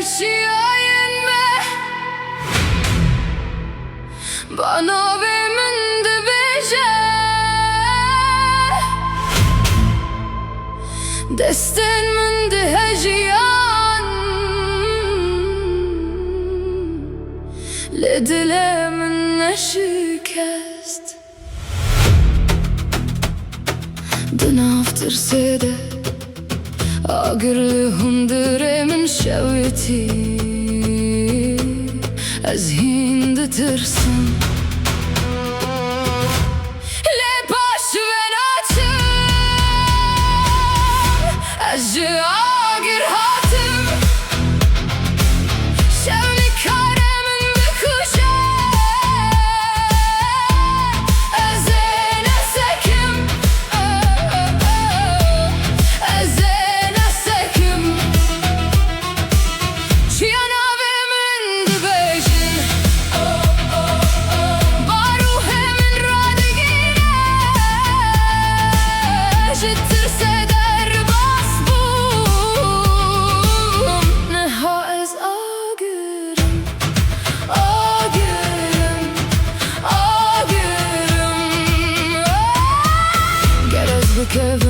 اشیای me bana ve min dibêje destên min dihejiyan li dilê min neşikest di nav tirsê de agir li hundirê min şewitî ez hîn ditirsim lê paş ve naçim ez ji agir hatim şewnikare min bikuşe ez ê nesekim ez ê nesekim çiya navê min dibêjin baruhê min radigîne ji tirsê derbas bûm niha ez agirim agirim agirim ger ez bikevim